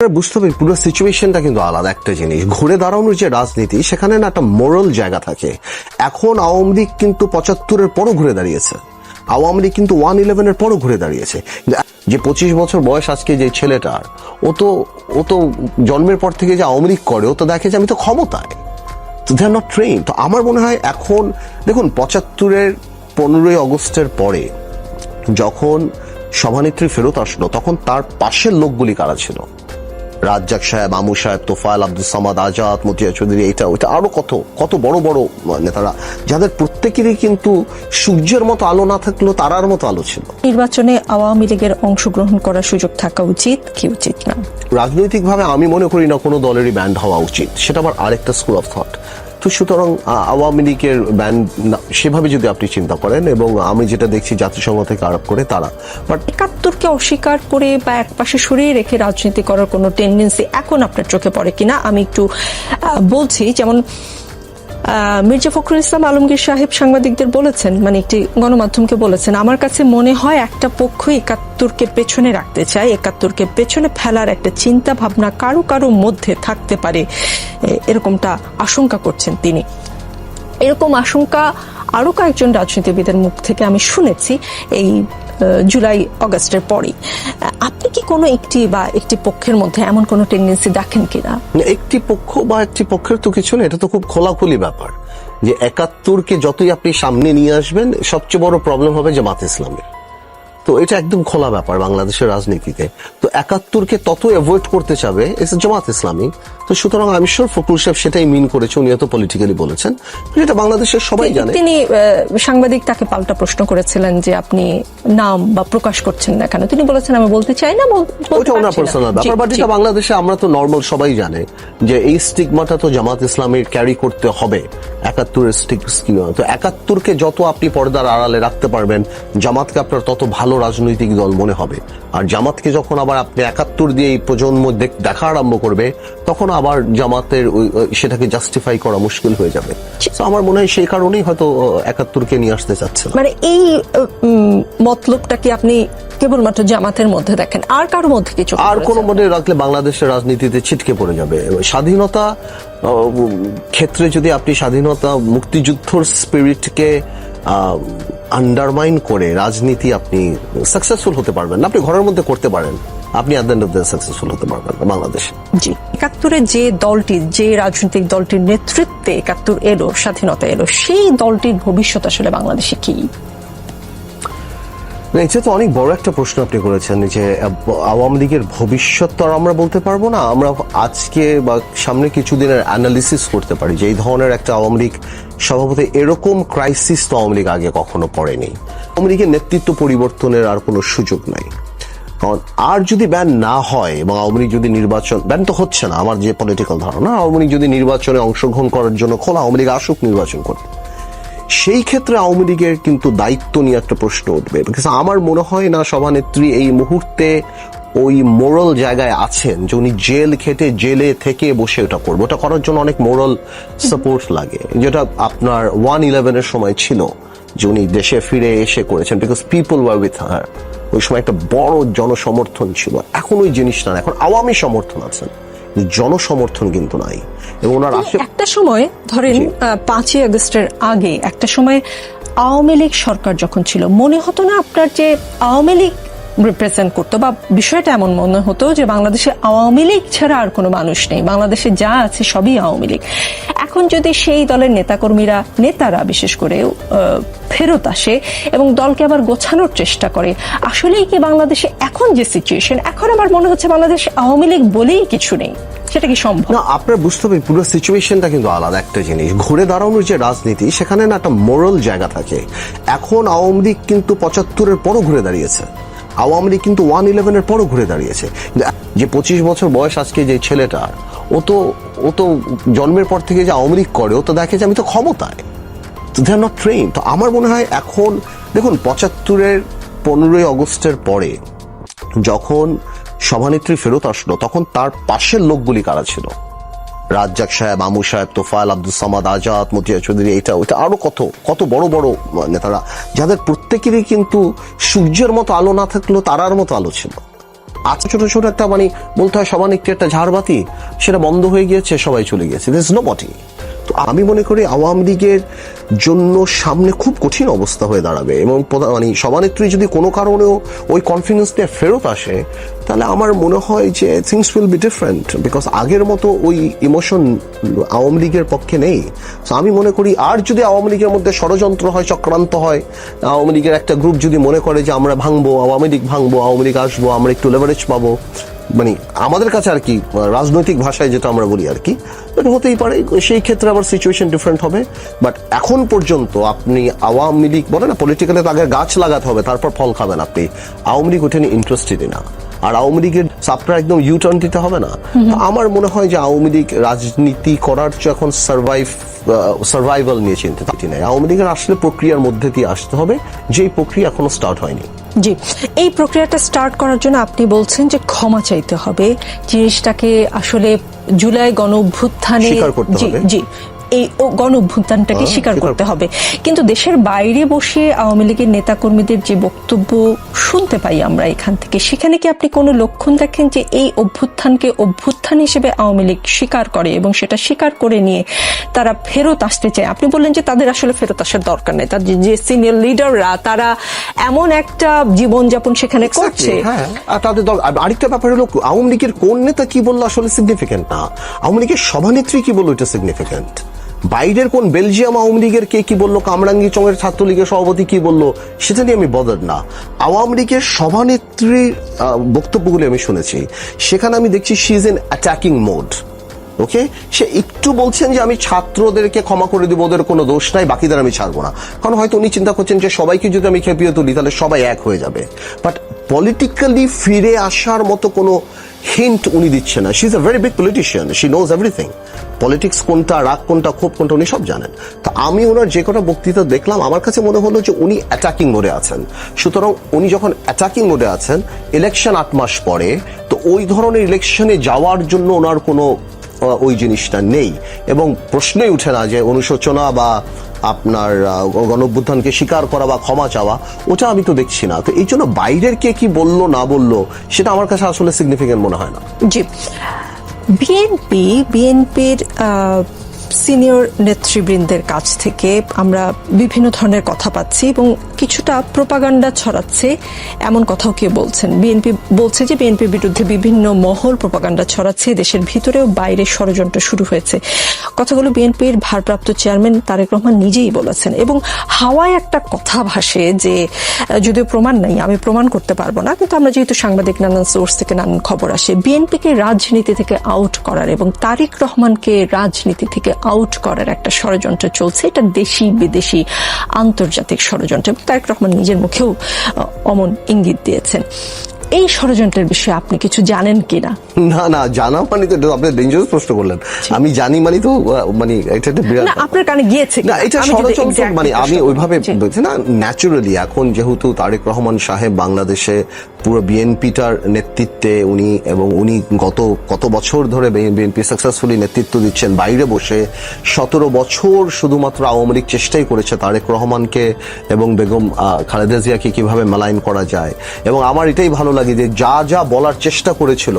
বুঝতে হবে পুরো সিচুয়েশনটা কিন্তু আলাদা একটা জিনিস। ঘুরে দাঁড়ানোর যে রাজনীতি, সেখানে না একটা মোরাল জায়গা থাকে। এখন আওয়ামী লীগ কিন্তু 75-এর পরও ঘুরে দাঁড়িয়েছে, আওয়ামী লীগ কিন্তু 111-এর পরও ঘুরে দাঁড়িয়েছে। যে 25 বছর বয়স আজকে যে ছেলেটার, ও তো জন্মের পর থেকে যে আওয়ামী লীগ করে, ও তো দেখে যে আমি তো ক্ষমতায়, তো দে আর নট ট্রেন। তো আমার মনে হয় এখন দেখুন 75-এর 15ই আগস্টের পরে যখন সভানেত্রী ফেরত আসলো, তখন তার পাশের লোকগুলি কারা ছিল? রাজ্জাক সাহেব, আমু সাহেব, তোফায়েল, আব্দুল সামাদ, আজাদ, মতিয়া চৌধুরী, এটা ওইটা আরো কত বড় বড় নেতারা, যাদের প্রত্যেকেরই কিন্তু সূর্যের মতো আলো না থাকলেও তারার মতো আলো ছিল। নির্বাচনে আওয়ামী লীগের অংশগ্রহণ করার সুযোগ থাকা উচিত কি উচিত না? রাজনৈতিকভাবে আমি মনে করি না কোনো দলেরই ব্যান্ড হওয়া উচিত, সেটা আবার আরেকটা স্কুল অফ থট। তো সুতরাং আওয়ামী লীগের ব্যান্ড সেভাবে যদি আপনি চিন্তা করেন, এবং আমি যেটা দেখছি জাতিসংঘ থেকে আরোপ করে তারা, বাট 71কে অস্বীকার করে বা একপাশে সরিয়ে রেখে রাজনীতি করার কোনো টেন্ডেন্সি এখন আপনার চোখে পড়ে কিনা আমি একটু বলছি। যেমন মির্জা ফখরুল ইসলাম আলমগীর সাহেব সাংবাদিকদের বলেছেন, মানে একটি গণমাধ্যমকে বলেছেন, আমার কাছে মনে হয় একটা পক্ষ 71কে পেছনে রাখতে চায়, 71কে পেছনে ফেলার একটা চিন্তা ভাবনা কারো মধ্যে থাকতে পারে, এরকমটা আশঙ্কা করছেন তিনি। এরকম আশঙ্কা আরো কয়েকজন রাজনীতিবিদের মুখ থেকে আমি শুনেছি এই জুলাই আগস্টের পরই। আপনি কি কোনো একটি পক্ষের মধ্যে এমন কোনো টেন্ডেন্সি দেখেন কিনা? একটি পক্ষ বা একটি পক্ষের তো কিছু না, এটা তো খুব খোলাখুলি ব্যাপার যে 71কে যতই আপনি সামনে নিয়ে আসবেন, সবচেয়ে বড় প্রবলেম হবে জামাত ইসলামের। তো এটা একদম খোলা ব্যাপার বাংলাদেশের রাজনীতিতে। তো 71কে তত অ্যাভয়েড করতে চাবে জামাত ইসলামী। তো সুতরাং আমি শিওর ফখরুল সাহেব সেটাই মিন করেছে, উনি এত পলিটিক্যালি বলেছেন, এটা বাংলাদেশের সবাই জানে। তিনি সাংবাদিক তাকে পাল্টা প্রশ্ন করেছিলেন যে আপনি নাম বা প্রকাশ করছেন না কেন, তিনি বলেছেন আমি বলতে চাই না, ওটা ওনার পার্সোনাল ব্যাপার। বাট এটা বাংলাদেশে আমরা তো নর্মাল সবাই জানে যে এই স্টিগমাটা তো জামাত ইসলামের ক্যারি করতে হবে, 71-এর স্টিগমা। তো 71কে যত আপনি পর্দার আড়ালে রাখতে পারবেন, জামাতকে আপনার তত ভালো রাজনৈতিক দল মনে হবে। আর জামাতকে যখন আবার আপনি 71 দিয়ে এই প্রজন্ম দেখা আরম্ভ করবে, তখন আবার জামাতের সেটাকে জাস্টিফাই করা মুশকিল হয়ে যাবে। আমার মনে হয় সেই কারণেই হয়তো 71কে নিয়ে আসতে চাচ্ছে। মানে এই মতলবটা কি আপনি কেবলমাত্র জামাতের মধ্যে দেখেন, আর কারোর মধ্যে কিছু? আর কোনো মনে রাখলে বাংলাদেশের রাজনীতিতে ছিটকে পড়ে যাবে। স্বাধীনতা ক্ষেত্রে যদি আপনি স্বাধীনতা মুক্তিযুদ্ধর স্পিরিটকে আন্ডারমাইন করে রাজনীতি আপনি সাকসেসফুল হতে পারবেন না। আপনি ঘরের মধ্যে করতে পারেন, আপনি at the end of the day successful হতে পারবেন না বাংলাদেশে। জি, 71-এ যে রাজনৈতিক দলটির নেতৃত্বে 71 এলো, স্বাধীনতা এলো, সেই দলটির ভবিষ্যৎ আসলে বাংলাদেশে কি? এটা তো অনেক বড় একটা প্রশ্ন আপনি করেছেন যে আওয়ামী লীগের ভবিষ্যৎ তো আর আমরা বলতে পারবো না। আমরা আজকে বা সামনে কিছুদিনের অ্যানালিসিস করতে পারি যে এই ধরনের একটা আওয়ামী লীগ সভাপতি, এরকম ক্রাইসিস তো আওয়ামী লীগ আগে কখনো পড়েনি। আওয়ামী লীগের নেতৃত্ব পরিবর্তনের আর কোনো সুযোগ নাই। কারণ আর যদি ব্যান না হয় এবং আওয়ামী লীগ যদি নির্বাচন, ব্যান তো হচ্ছে না আমার যে পলিটিক্যাল ধারণা, আওয়ামী লীগ যদি নির্বাচনে অংশগ্রহণ করার জন্য খোলা, আওয়ামী লীগ আসুক নির্বাচন করতে, সেই ক্ষেত্রে আওয়ামী লীগের কিন্তু দায়িত্ব নিয়ে একটা প্রশ্ন উঠবে। আমার মনে হয় না সভানেত্রী এই মুহূর্তে ওই মোরাল জায়গায় আছেন যে উনি জেল খেটে জেলে থেকে বসে ওটা করবে। ওটা করার জন্য অনেক মোরাল সাপোর্ট লাগে, যেটা আপনার 111-এর সময় ছিল, যে উনি দেশে ফিরে এসে করেছেন, because people were with her. ওই সময় একটা বড় জনসমর্থন ছিল। এখন ওই জিনিসটা না, এখন আওয়ামী সমর্থন আছেন, জনসমর্থন কিন্তু নাই। এবং ওনার একটা সময় ধরেন 5ই আগস্টের আগে একটা সময় আওয়ামী লীগ সরকার যখন ছিল, মনে হতো না আপনার যে আওয়ামী লীগ রিপ্রেজেন্ট করতো, বা বিষয়টা এমন মনে হতো যে বাংলাদেশে আওয়ামী লীগ ছাড়া আর কোনো মানুষ নেই, বাংলাদেশে যা আছে সবই আওয়ামী লীগ। এখন যদি সেই দলের নেতারা বিশেষ করে ফেরত আসে এবং দলকে আবার গোছানোর চেষ্টা করে, আসলেই কি বাংলাদেশে এখন যে সিচুয়েশন, এখন আমার মনে হচ্ছে বাংলাদেশ আওয়ামী লীগ বলেই কিছু নেই, সেটা কি সম্ভব? না, আপনার বুঝতে হবে পুরো সিচুয়েশনটা কিন্তু আলাদা একটা জিনিস। ঘুরে দাঁড়ানোর যে রাজনীতি, সেখানে না একটা মোরাল জায়গা থাকে। এখন আওয়ামী লীগ কিন্তু 75-এর পরও ঘুরে দাঁড়িয়েছে, আওয়ামী লীগ কিন্তু 111-এর পরও ঘুরে দাঁড়িয়েছে। যে 25 বছর বয়স আজকে যে ছেলেটার, ও তো জন্মের পর থেকে যে আওয়ামী লীগ করে, ও তো দেখে যে আমি তো ক্ষমতায়, তো দে আর নট ট্রেন। তো আমার মনে হয় এখন দেখুন 75-এর 15ই আগস্টের পরে যখন সভানেত্রী ফেরত আসলো, তখন তার পাশের লোকগুলি কারা ছিল? রাজ্জাক সাহেব, আমু সাহেব, তোফায়েল, আব্দুল সামাদ, আজাদ, মতিয়া চৌধুরী, এটা ওইটা আরো কত বড় বড় নেতারা, যাদের প্রত্যেকেরই কিন্তু সূর্যের মতো আলো না থাকলেও তারার মতো আলো ছিল। আচ্ছা ছোট ছোট একটা মানে বলতে হয় সমানিকটি একটা ঝাড়বাতি, সেটা বন্ধ হয়ে গিয়েছে, সবাই চলে গেছে, দিস নো বডি। তো আমি মনে করি আওয়ামী লীগের জন্য সামনে খুব কঠিন অবস্থা হয়ে দাঁড়াবে, এবং মানে সভানেত্রী যদি কোনো কারণেও ওই কনফিডেন্স নিয়ে ফেরত আসে, তাহলে আমার মনে হয় যে things will be different, because আগের মতো ওই ইমোশন আওয়ামী লীগের পক্ষে নেই। তো আমি মনে করি আর যদি আওয়ামী লীগের মধ্যে ষড়যন্ত্র হয়, চক্রান্ত হয়, আওয়ামী লীগের একটা গ্রুপ যদি মনে করে যে আমরা ভাঙবো, আওয়ামী লীগ ভাঙবো, আওয়ামী লীগ আসবো, আমরা একটু লেভারেজ পাবো, মানে আমাদের কাছে আর কি রাজনৈতিক ভাষায় যেটা আমরা বলি আর কি, এটা হতেই পারে, সেই ক্ষেত্রে আবার সিচুয়েশন ডিফারেন্ট হবে। বাট এখন পর্যন্ত আপনি আওয়ামী লীগ বলে না, পলিটিক্যালি আগে গাছ লাগাতে হবে তারপর ফল খাবেন, আপনি আওয়ামী লীগ ওঠেনি ইন্টারেস্টেডই না। আর আওয়ামী লীগের আপনার একদম ইউটার্ন দিতে হবে না। আমার মনে হয় যে আওয়ামী লীগ রাজনীতি করার চেয়ে এখন সার্ভাইভাল নিয়ে চিন্তিত নেই। আওয়ামী লীগের আসলে প্রক্রিয়ার মধ্যে দিয়ে আসতে হবে, যেই প্রক্রিয়া এখনো স্টার্ট হয়নি। জি, এই প্রক্রিয়াটা স্টার্ট করার জন্য আপনি বলছেন যে ক্ষমা চাইতে হবে, জিনিসটাকে আসলে জুলাই গণ অভ্যুত্থানে স্বীকার করতে হবে। জি, এই গণ অভ্যুত্থানটাকে স্বীকার করতে হবে। কিন্তু দেশের বাইরে বসে আওয়ামী লীগের নেতাকর্মীদের যে বক্তব্য শুনতে পাই আমরা এখান থেকে, সেখানে কি আপনি কোনো লক্ষণ দেখেন যে এই অভ্যুত্থানকে অভ্যুত্থান হিসেবে আওয়ামী লীগ স্বীকার করে এবং সেটা স্বীকার করে নিয়ে তারা ফেরত আসতে চায়? আপনি বললেন যে তাদের আসলে ফেরত আসার দরকার নেই, তার যে সিনিয়র লিডাররা তারা এমন একটা জীবনযাপন সেখানে করছে। হ্যাঁ, আর তাদের আরেকটা ব্যাপার হলো আওয়ামী লীগের কোন নেতা কি বললো আসলে সিগনিফিকেন্ট না, আওয়ামী লীগের সভানেত্রী কি বললো এটা সিগনিফিকেন্ট। বাইরের কোন বেলজিয়াম আওয়ামী লীগের কে কি বললো, কামরাঙ্গি চঙের ছাত্রলীগের সভাপতি কি বললো, সেটা নিয়ে আমি বদার না। আওয়ামী লীগের সভানেত্রীর বক্তব্যগুলি আমি শুনেছি, সেখানে আমি দেখছি she is in attacking mode. Okay, সে একটু বলছেন যে আমি ছাত্রদেরকে ক্ষমা করে দিব, ওদের কোনো দোষ নাই, বাকিদের আমি ছাড়বো না, কারণ হয়তো উনি চিন্তা করছেন যে সবাইকে যদি আমি খেপিয়ে তুলি তাহলে সবাই এক হয়ে যাবে। বাট পলিটিক্যালি ফিরে আসার মতো কোনো হিন্ট উনি দিচ্ছে না। She is a very big politician, she knows everything, politics কোনটা, রাগ কোনটা, ক্ষোভ কোনটা উনি সব জানেন। তো আমি ওনার যে কটা বক্তৃতা দেখলাম, আমার কাছে মনে হলো যে উনি অ্যাটাকিং মোডে আছেন। সুতরাং উনি যখন অ্যাটাকিং মোডে আছেন, ইলেকশন 8 মাস পরে, তো ওই ধরনের ইলেকশনে যাওয়ার জন্য ওনার কোনো ওই জিনিসটা নেই, এবং প্রশ্নই উঠে না যে অনুশোচনা বা আপনার গণঅভ্যুত্থানকে স্বীকার করা বা ক্ষমা চাওয়া, ওটা আমি তো দেখছি না। তো এই জন্য বাইরের কে কি বললো না বললো সেটা আমার কাছে আসলে সিগনিফিকেন্ট মনে হয় না। জি, বিএনপির সিনিয়র নেতৃবৃন্দের কাছ থেকে আমরা বিভিন্ন ধরনের কথা পাচ্ছি এবং কিছুটা প্রোপাগান্ডা ছড়াচ্ছে এমন কথাও কেউ বলছেন। বিএনপি বলছে যে বিএনপির বিরুদ্ধে বিভিন্ন মহল প্রোপাগান্ডা ছড়াচ্ছে, দেশের ভিতরেও বাইরে ষড়যন্ত্র শুরু হয়েছে। কথাগুলো বিএনপির ভারপ্রাপ্ত চেয়ারম্যান তারেক রহমান নিজেই বলেছেন, এবং হাওয়ায় একটা কথা ভাসে যে যদিও প্রমাণ নাই, আমি প্রমাণ করতে পারবো না, কিন্তু আমরা যেহেতু সাংবাদিক, নানান সোর্স থেকে নানান খবর আসে, বিএনপিকে রাজনীতি থেকে আউট করার এবং তারেক রহমানকে রাজনীতি থেকে আউট করার একটা ষড়যন্ত্র চলছে। এটা দেশি বিদেশি আন্তর্জাতিক ষড়যন্ত্র, এবং তারেক রহমান নিজের মুখেও অমন ইঙ্গিত দিয়েছেন। এই ষড়যন্ত্রের বিষয়ে আপনি কিছু জানেন কিনা? না, জানা মানে তো আপনি ডেঞ্জারাস প্রশ্ন করলেন। আমি জানি মানে তো মানে এটা একটা বিরাট, আপনার কানে গিয়েছে না, এটা ষড়যন্ত্র মানে আমি ওইভাবে বলছি না। ন্যাচুরালি এখন যেহেতু তারেক রহমান সাহেব বাংলাদেশে পুরো বিএনপিটার নেতৃত্বে উনি, এবং উনি গত কত বছর ধরে বিএনপি সাকসেসফুলি নেতৃত্ব দিচ্ছেন বাইরে বসে, 17 বছর শুধুমাত্র আওয়ামী লীগ চেষ্টাই করেছে তারেক রহমানকে এবং বেগম খালেদা জিয়াকে কিভাবে মেলাইন করা যায়। এবং আমার এটাই ভালো লাগে যে যা যা বলার চেষ্টা করেছিল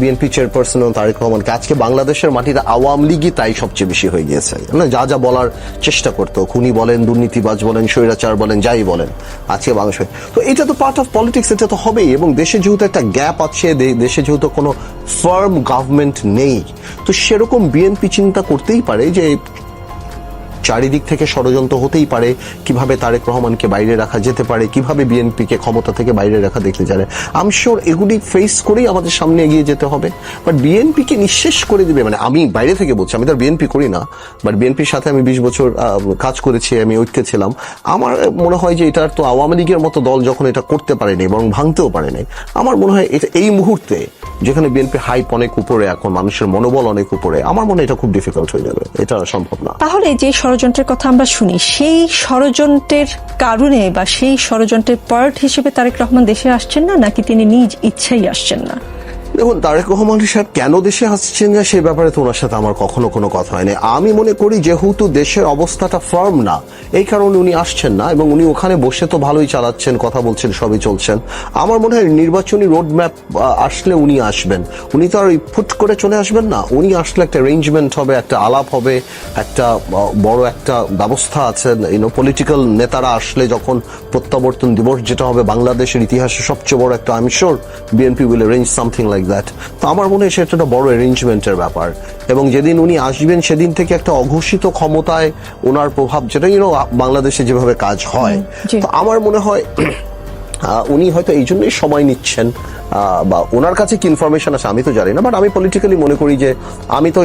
বিএনপি চেয়ারপারসন তারেক রহমানকে, আজকে বাংলাদেশের মাটিতে আওয়ামী লীগই তাই সবচেয়ে বেশি হয়ে গিয়েছে। যা যা বলার চেষ্টা করতো, খুনি বলেন, দুর্নীতিবাজ বলেন, স্বৈরাচার বলেন, যাই বলেন, আজকে বাংলাদেশ। তো এটা তো পার্ট অফ পলিটিক্স, এটা তো হবেই। এবং দেশে যেহেতু একটা গ্যাপ আছে, দেশে যেহেতু কোনো ফার্ম গভর্নমেন্ট নেই, তো সেরকম বিএনপি চিন্তা করতেই পারে যে চারিদিক থেকে ষড়যন্ত্র হতেই পারে, কিভাবে তারেক রহমানকে বাইরে রাখা যেতে পারে, কিভাবে বিএনপিকে ক্ষমতা থেকে বাইরে রাখা দেখতে জানে। আই এম শিওর এগুলি ফেস করেই আমাদের সামনে এগিয়ে যেতে হবে। বাট বিএনপিকে নিঃশেষ করে দিবে, মানে আমি বাইরে থেকে বলছি, আমি তো বিএনপি করি না, বাট বিএনপির সাথে আমি 20 বছর কাজ করেছি, আমি ঐক্যে ছিলাম। আমার মনে হয় যে এটার তো আওয়ামী লীগের মতো দল যখন এটা করতে পারেনি, বরং ভাঙতেও পারেনি, আমার মনে হয় এটা এই মুহূর্তে যেখানে বিএনপি হাইপ অনেক উপরে, এখন মানুষের মনোবল অনেক উপরে, আমার মনে হয় এটা খুব ডিফিকাল্ট হয়ে যাবে, এটা সম্ভব না। তাহলে যে ষড়যন্ত্রের কথা আমরা শুনি, সেই ষড়যন্ত্রের কারণে বা সেই ষড়যন্ত্রের পার্ট হিসেবে তারেক রহমান দেশে আসছেন না, নাকি তিনি নিজ ইচ্ছাই আসছেন না? দেখুন, তারেক রহমান সাহেব কেন দেশে আসছেন না সে ব্যাপারে তো ওনার সাথে আমার কখনো কোনো কথা হয়নি। আমি মনে করি যেহেতু দেশের অবস্থাটা ফার্ম না, এই কারণে উনি আসছেন না, এবং উনি ওখানে বসে তো ভালোই চালাচ্ছেন, কথা বলছেন, সবই চলছেন। আমার মনে হয় নির্বাচনী রোড ম্যাপ আসলে উনি আসবেন। উনি তো আর ফুট করে চলে আসবেন না। উনি আসলে একটা অ্যারেঞ্জমেন্ট হবে, একটা আলাপ হবে, একটা বড় একটা ব্যবস্থা আছে। পলিটিক্যাল নেতারা আসলে যখন প্রত্যাবর্তন দিবস যেটা হবে বাংলাদেশের ইতিহাসে সবচেয়ে বড় একটা, আমি sure BNP will arrange something like that. তো আমার মনে হয় সেটা একটা বড় অ্যারেঞ্জমেন্টের ব্যাপার, এবং যেদিন উনি আসবেন সেদিন থেকে একটা অঘোষিত ক্ষমতায় ওনার প্রভাব, যেটা বাংলাদেশে যেভাবে কাজ হয়, তো আমার মনে হয় উনি হয়তো এই জন্যই সময় নিচ্ছেন, বা ওনার কাছে কি ইনফরমেশন আছে আমি তো জানি না। বাট আমি পলিটিক্যালি মনে করি যে আমি তো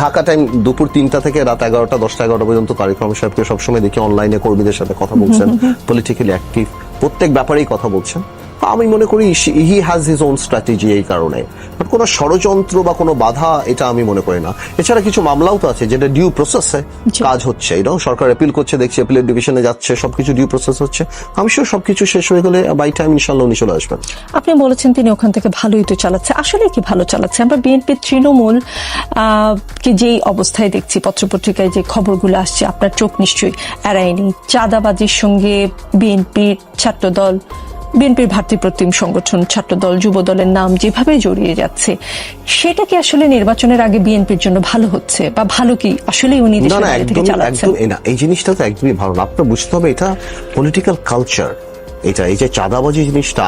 ঢাকা টাইম দুপুর 3টা থেকে রাত 11টা 10টা 11টা পর্যন্ত তারেক রহমান সাহেবকে সবসময় দেখি অনলাইনে কর্মীদের সাথে কথা বলছেন, পলিটিক্যালি অ্যাক্টিভ, প্রত্যেক ব্যাপারেই কথা বলছেন। আমি মনে করি he has his own strategy এই কারণে, বাট কোনো ষড়যন্ত্র বা কোনো বাধা এটা আমি মনে করি না। এছাড়া কিছু মামলাও তো আছে যেটা ডিউ প্রসেসে কাজ হচ্ছে, সরকার অ্যাপিল করছে, দেখছি অ্যাপিলের ডিভিশনে যাচ্ছে, সবকিছু ডিউ প্রসেস হচ্ছে। আমি শিওর সবকিছু শেষ হয়ে গেলে বাই টাইম ইনশাল্লাহ উনি চলে আসবেন। আপনি বলেছেন তিনি ওখান থেকে ভালোই তো চালাচ্ছে, আসলে কি ভালো চালাচ্ছে? আমরা বিএনপি তৃণমূল কি যেই অবস্থায় দেখছি, পত্রপত্রিকায় যে খবরগুলো আসছে, আপনার চোখ নিশ্চয়ই এড়ায়নি। চাঁদাবাজির সঙ্গে বিএনপির ছাত্রদল, বিএনপির ভাতৃপ্রতিম সংগঠন, ছাত্রদল, যুবদলের নাম যেভাবে জড়িয়ে যাচ্ছে, সেটা কি আসলে নির্বাচনের আগে বিএনপির জন্য ভালো হচ্ছে, বা ভালো কি আসলে উনি দেশের বাইরে থেকে চালাচ্ছেন? এই জিনিসটা তো একদমই ভালো না। আপনার বুঝতে হবে এটা পলিটিক্যাল কালচার। এটা এই যে চাঁদাবাজি জিনিসটা,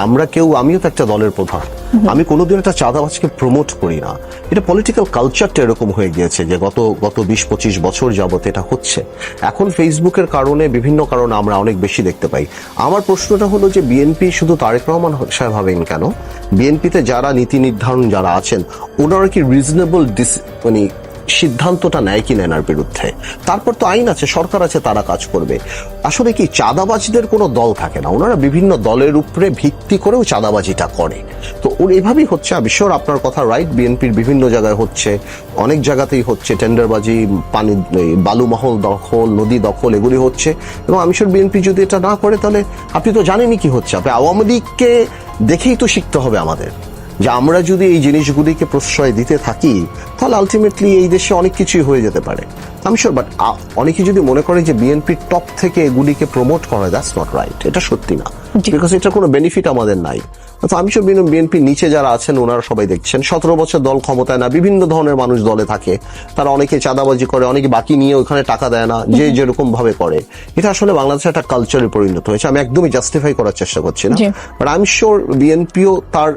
আমিও তো একটা দলের প্রধান, আমি কোনোদিন একটা চাঁদাবাজকে প্রমোট করি না। এটা পলিটিক্যাল কালচারটা এরকম হয়ে গিয়েছে যে গত 20-25 বছর যাবত এটা হচ্ছে। এখন ফেসবুকের কারণে, বিভিন্ন কারণে আমরা অনেক বেশি দেখতে পাই। আমার প্রশ্নটা হলো যে বিএনপি শুধু তারেক রহমান সাহেব হবেন কেন? বিএনপিতে যারা নীতি নির্ধারণ যারা আছেন, ওনারা কি রিজনেবল সিদ্ধান্তটা নেয় কিনা এনার বিরুদ্ধে? তারপর তো আইন আছে, সরকার আছে, তারা কাজ করবে। আসলে কি চাঁদাবাজদের কোনো দল থাকে না, ওনারা বিভিন্ন দলের উপরে ভিত্তি করেও চাঁদাবাজিটা করে। তো এভাবেই হচ্ছে। আমি শিওর আপনার কথা রাইট, বিএনপির বিভিন্ন জায়গায় হচ্ছে, অনেক জায়গাতেই হচ্ছে টেন্ডারবাজি, পানি, বালুমহল দখল, নদী দখল, এগুলি হচ্ছে। এবং আমি শিওর বিএনপি যদি এটা না করে, তাহলে আপনি তো জানেনই কি হচ্ছে। আপনি আওয়ামী লীগকে দেখেই তো শিখতে হবে আমাদের, যে আমরা যদি এই জিনিসগুলিকে প্রশ্রয় দিতে থাকি তাহলে আলটিমেটলি এই দেশে অনেক কিছুই হয়ে যেতে পারে। আমি শিওর, বাট অনেকে যদি মনে করে যে বিএনপির টপ থেকে এগুলিকে প্রমোট করা, দ্যাটস নট রাইট। এটা সত্যি না, বিকজ এটার কোনো বেনিফিট আমাদের নাই। তো আমি শিওর বিএনপির নিচে যারা আছেন ওনারা সবাই দেখছেন, 17 বছর দল ক্ষমতায় না, বিভিন্ন ধরনের মানুষ দলে থাকে, তারা অনেকে চাঁদাবাজি করে, অনেকে বাকি নিয়ে ওখানে টাকা দেয় না, যে যেরকম ভাবে করে। এটা আসলে বাংলাদেশে একটা কালচারে পরিণত হয়েছে। আমি একদমই জাস্টিফাই করার চেষ্টা করছি না, বাট আই এম শিওর বিএনপিও তার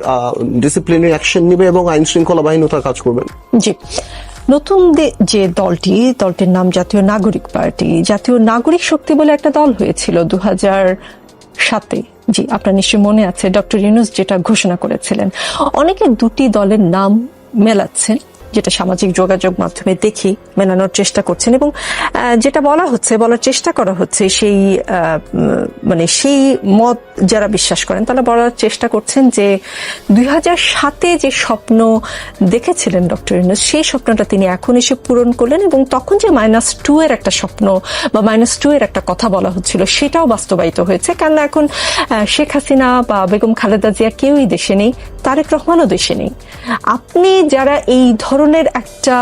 ডিসিপ্লিনারি অ্যাকশন নেবে এবং আইন শৃঙ্খলা বাহিনীও তার কাজ করবেন। জি, নতুন যে দলটির নাম জাতীয় নাগরিক পার্টি। জাতীয় নাগরিক শক্তি বলে একটা দল হয়েছিল 2007-এ। জি, আপনার নিশ্চয়ই মনে আছে, ডক্টর ইউনূস যেটা ঘোষণা করেছিলেন। অনেকে দুটি দলের নাম মেলাচ্ছেন, যেটা সামাজিক যোগাযোগ মাধ্যমে দেখি মেলানোর চেষ্টা করছেন, এবং যেটা বলার চেষ্টা করা হচ্ছে, সেই মত যারা বিশ্বাস করেন তারা বলার চেষ্টা করছেন যে 2007-এ যে স্বপ্ন দেখেছিলেন ডক্টর ইউনূস, সেই স্বপ্নটা তিনি এখন এসে পূরণ করলেন, এবং তখন যে -2 এর একটা স্বপ্ন বা -2 এর একটা কথা বলা হচ্ছিল, সেটাও বাস্তবায়িত হয়েছে। কেননা এখন শেখ হাসিনা বা বেগম খালেদা জিয়া কেউই দেশে নেই, তারেক রহমানও দেশে নেই। আপনি যারা এই ধরনের একটা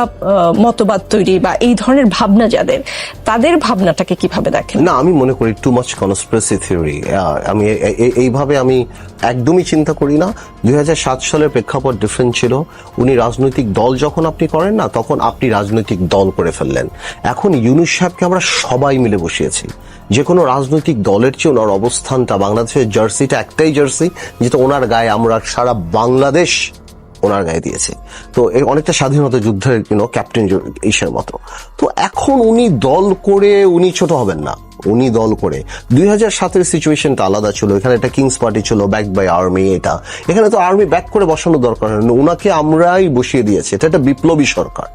মতবাদ তৈরি বা এই ধরনের ভাবনা যাদের, তাদের ভাবনাটাকে কিভাবে দেখেন? না, আমি মনে করি টু মাচ কনস্পিরেসি থিওরি। আমি এইভাবে আমি একদমই চিন্তা করি না। 2007 সালের প্রেক্ষাপট ডিফারেন্ট ছিল। উনি রাজনৈতিক দল যখন আপনি করেন না, তখন আপনি রাজনৈতিক দল করে ফেললেন। এখন ইউনূস সাহেবকে আমরা সবাই মিলে বসিয়েছি। যে কোনো রাজনৈতিক দলের চেয়ে ওনার অবস্থানটা, বাংলাদেশের জার্সিটা একটাই জার্সি যেটা ওনার গায়ে আমরা সারা বাংলাদেশ ওনার গায়ে দিয়েছে। তো অনেকটা স্বাধীনতা যুদ্ধের ক্যাপ্টেন ইসের মতো। তো এখন উনি দল করে উনি ছোট হবেন না, উনি দল করে 2007-এর সিচুয়েশনটা আলাদা ছিল। এখানে একটা কিংস পার্টি ছিল ব্যাকড বাই আর্মি। এখানে তো আর্মি ব্যাক করে বসানো দরকার হয় না, ওনাকে আমরাই বসিয়ে দিয়েছি। এটা একটা বিপ্লবী সরকার,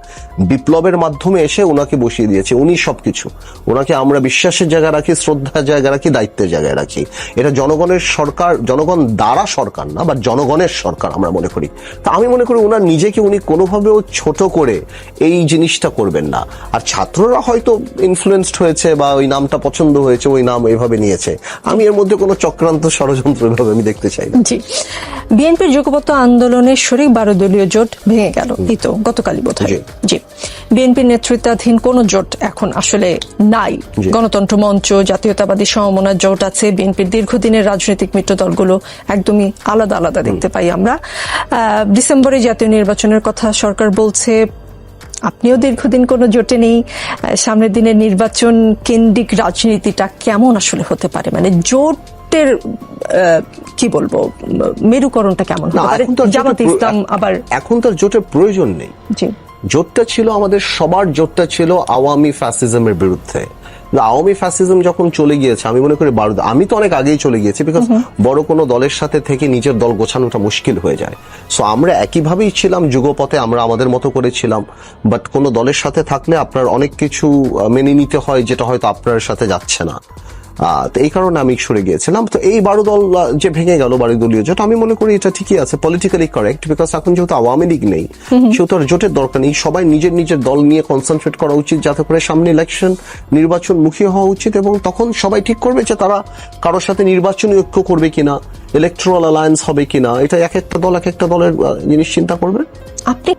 বিপ্লবের মাধ্যমে এসে ওনাকে বসিয়ে দিয়েছে। উনি সবকিছু, ওনাকে আমরা বিশ্বাসের জায়গায় রাখি, শ্রদ্ধার জায়গায় রাখি, দায়িত্বের জায়গায় রাখি। এটা জনগণের সরকার, জনগণ দ্বারা সরকার না, বা জনগণের সরকার আমরা মনে করি। তা আমি মনে করি ওনার নিজেকে উনি কোনোভাবেও ছোট করে এই জিনিসটা করবেন না। আর ছাত্ররা হয়তো ইনফ্লুয়েন্সড হয়েছে বা ওই নামটা পছন্দ পছন্দ হয়েছে ওই নাম এভাবে নিয়েছে। আমি এর মধ্যে কোনো চক্রান্ত ষড়যন্ত্র এভাবে আমি দেখতে চাই না। জি, বিএনপির যুগপৎ আন্দোলনের শরিক 12 দলীয় জোট ভেঙে গেল, এই তো গতকালই বোধহয়। জি, বিএনপির নেতৃত্বাধীন কোন জোট এখন আসলে নাই। গণতন্ত্র মঞ্চ, জাতীয়তাবাদী সমমনা জোট আছে। বিএনপির দীর্ঘদিনের রাজনৈতিক মিত্র দলগুলো একদমই আলাদা আলাদা দেখতে পাই আমরা। ডিসেম্বরে জাতীয় নির্বাচনের কথা সরকার বলছে, আপনিও দীর্ঘদিন কোনো জোটে নেই। সামনের দিনের নির্বাচন কেন্দ্রিক রাজনীতিটা কেমন আসলে হতে পারে, মানে জোটের কি বলবো মেরুকরণটা কেমন হতে পারে? জামাতে ইসলাম আবার এখন তার জোটের প্রয়োজন নেই। জি, জোটটা ছিল আমাদের সবার, জোটটা ছিল আওয়ামী ফ্যাসিজমের বিরুদ্ধে। আওয়ামী ফ্যাসিজম যখন চলে গিয়েছে, আমি মনে করি আমি তো অনেক আগেই চলে গিয়েছি, বিকজ বড় কোনো দলের সাথে থেকে নিজের দল গোছানোটা মুশকিল হয়ে যায়। সো আমরা একইভাবেই ছিলাম, যুগপথে আমরা আমাদের মতো করেছিলাম। বাট কোনো দলের সাথে থাকলে আপনার অনেক কিছু মেনে নিতে হয় যেটা হয়তো আপনার সাথে যাচ্ছে না। তো এই কারণে আমি সরে গিয়েছিলাম। তো এই 12 দল যে ভেঙে গেল, 12 দলীয় জোট, আমি মনে করি এটা ঠিকই আছে, পলিটিক্যালি কারেক্ট। বিকজ এখন যেহেতু আওয়ামী লীগ নেই, সেহেতু আর জোটের দরকার নেই। সবাই নিজের নিজের দল নিয়ে কনসেন্ট্রেট করা উচিত, যাতে করে সামনে ইলেকশন, নির্বাচন মুখী হওয়া উচিত। এবং তখন সবাই ঠিক করবে যে তারা কারোর সাথে নির্বাচনী ঐক্য করবে কিনা, ইলেকট্রাল অ্যালায়েন্স হবে কিনা। এটা এক একটা দল এক একটা দলের জিনিস চিন্তা করবে। আপনি